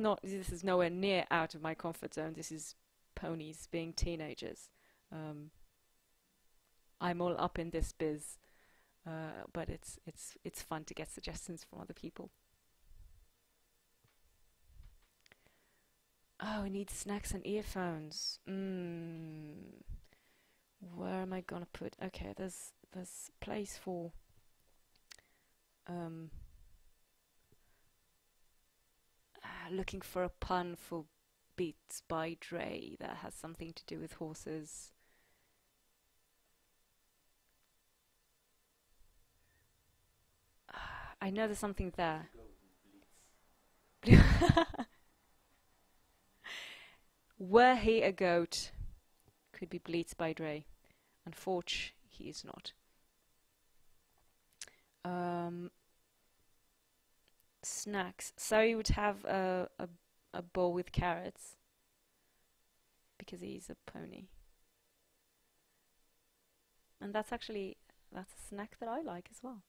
nowhere near out of my comfort zone. This is ponies being teenagers. Um, I'm all up in this biz, but it's fun to get suggestions from other people. Oh, I need snacks and earphones. Where am I gonna put? Okay, there's place for um looking for a pun for Beats by Dre that has something to do with horses. I know there's something there. Were he a goat, could be bleats by Dre. Unfortunately, he is not. Snacks. So you would have a bowl with carrots because he's a pony. And that's a snack that I like as well.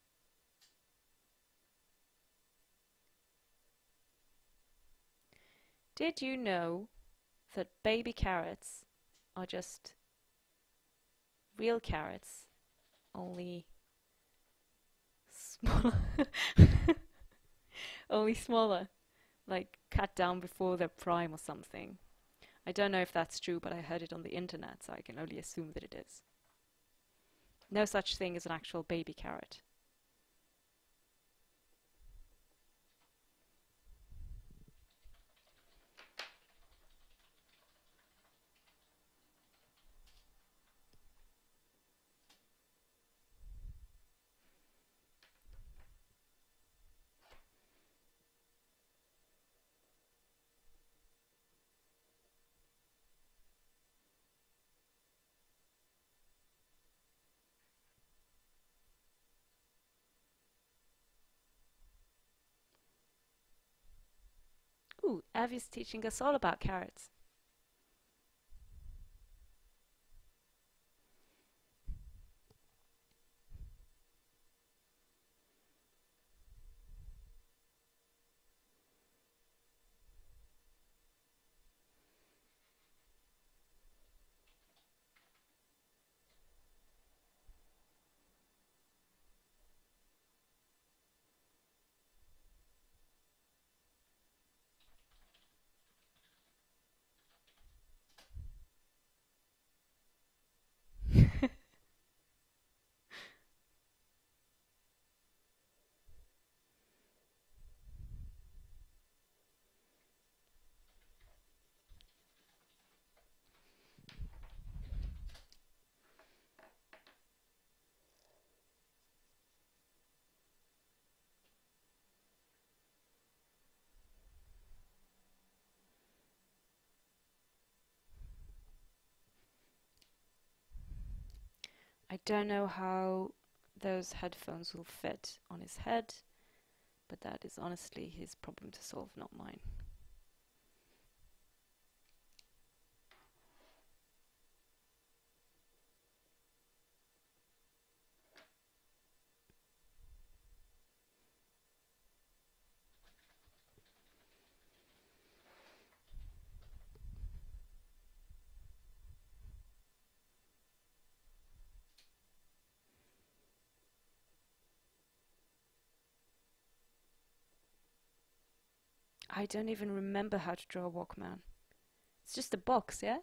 Did you know that baby carrots are just real carrots, only smaller, only smaller, like cut down before they're prime or something? I don't know if that's true, but I heard it on the internet, so I can only assume that it is. No such thing as an actual baby carrot. Ooh, Evie's teaching us all about carrots. I don't know how those headphones will fit on his head, but that is honestly his problem to solve, not mine. I don't even remember how to draw a Walkman. It's just a box, yeah?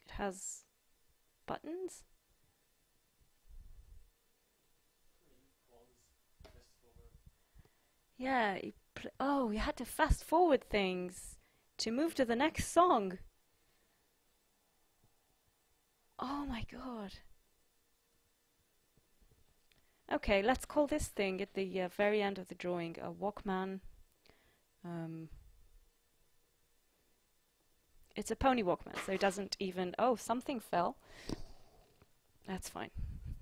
It has buttons? Yeah, oh, you had to fast forward things to move to the next song. Oh my god. Okay, let's call this thing at the very end of the drawing a Walkman. It's a pony Walkman, so it doesn't even... Oh, something fell. That's fine.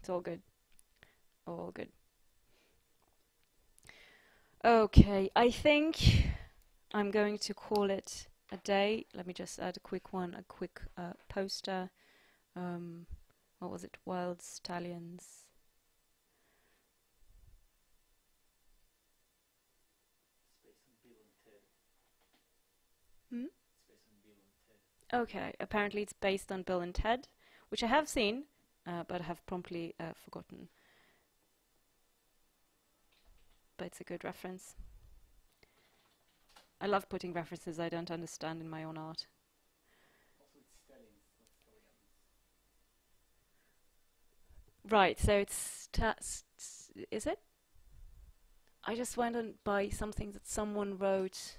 It's all good. All good. Okay, I think I'm going to call it a day. Let me just add a quick poster. What was it? Wild Stallions. Hmm? Okay, apparently it's based on Bill and Ted, which I have seen, but I have promptly forgotten. But it's a good reference. I love putting references I don't understand in my own art. Also, it's stallions, not stallions. Right, so it's... Is it? I just went on by something that someone wrote.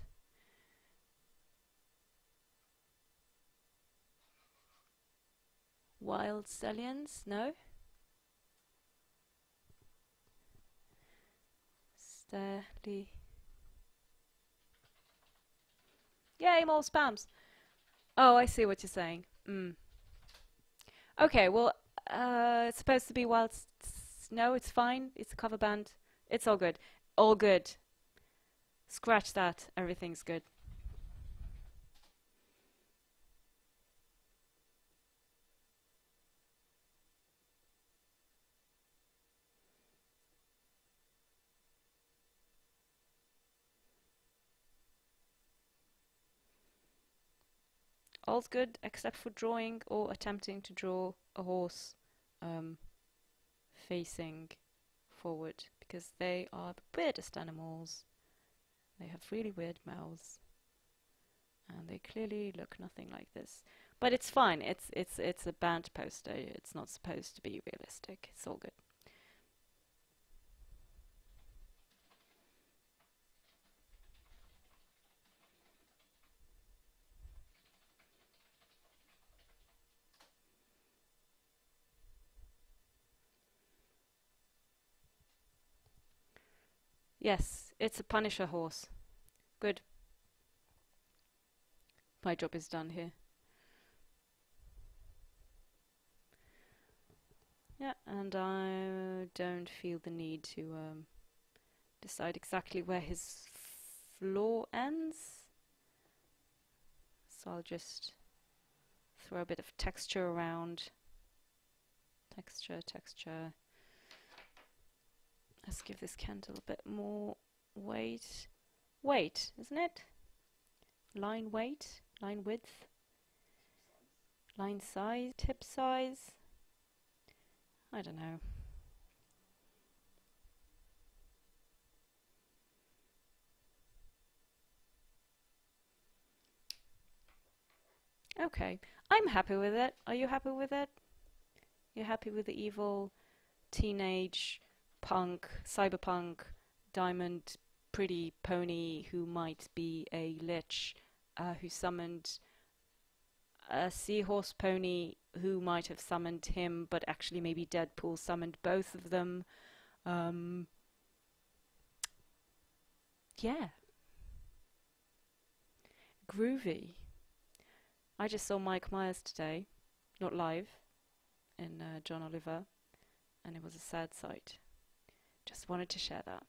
Wild stallions? No? Steady. Yay, more spams. Oh, I see what you're saying. Okay, well, it's supposed to be wild. No, it's fine. It's a cover band. It's all good. All good. Scratch that. Everything's good. All's good except for drawing or attempting to draw a horse um, facing forward because they are the weirdest animals. They have really weird mouths and they clearly look nothing like this. But it's fine. It's a band poster. It's not supposed to be realistic. It's all good. Yes, it's a Punisher horse. Good. My job is done here. Yeah, and I don't feel the need to decide exactly where his floor ends. So I'll just throw a bit of texture around. Texture, texture. Let's give this candle a bit more weight. Weight, isn't it? Line weight, line width, line size, tip size. I don't know. Okay, I'm happy with it. Are you happy with it? You're happy with the evil teenage punk, cyberpunk, diamond, pretty pony who might be a lich who summoned a seahorse pony who might have summoned him, but actually maybe Deadpool summoned both of them. Um, yeah, groovy. I just saw Mike Myers today, not live, in John Oliver, and it was a sad sight. Just wanted to share that.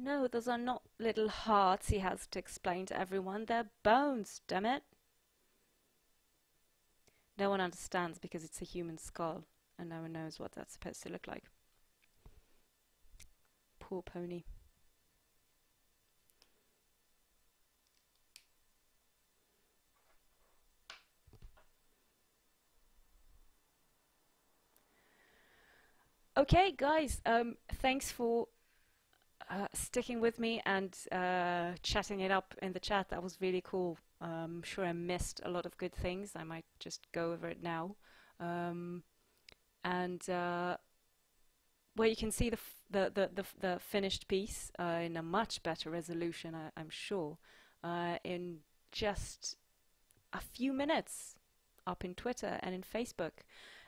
No, those are not little hearts, he has to explain to everyone. They're bones, damn it. No one understands because it's a human skull, and no one knows what that's supposed to look like. Poor pony. Okay, guys, thanks for sticking with me and chatting it up in the chat. That was really cool. I'm sure I missed a lot of good things. I might just go over it now. And where you can see the finished piece in a much better resolution, I'm sure, in just a few minutes up in Twitter and in Facebook.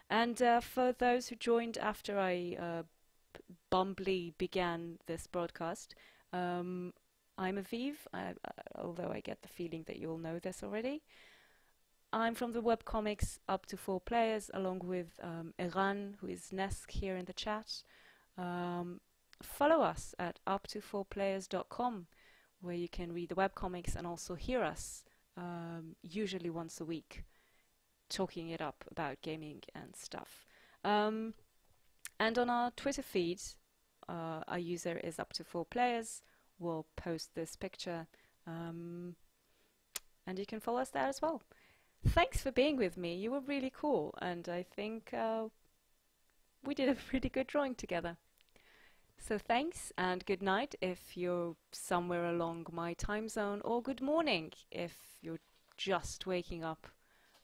And for those who joined after I bumbly began this broadcast, I'm Aviv, although I get the feeling that you all know this already. I'm from the webcomics Up to 4 Players, along with Eran, who is Nesk here in the chat. Follow us at up to4players.com, where you can read the webcomics and also hear us, usually once a week, talking it up about gaming and stuff. And on our Twitter feed, our user is Up to 4 Players. We'll post this picture, and you can follow us there as well. Thanks for being with me. You were really cool, and I think we did a pretty good drawing together. So thanks, and good night if you're somewhere along my time zone, or good morning if you're just waking up,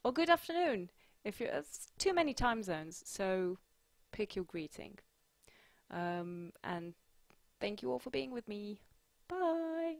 or good afternoon if you're. It's too many time zones, so pick your greeting. And thank you all for being with me. Bye.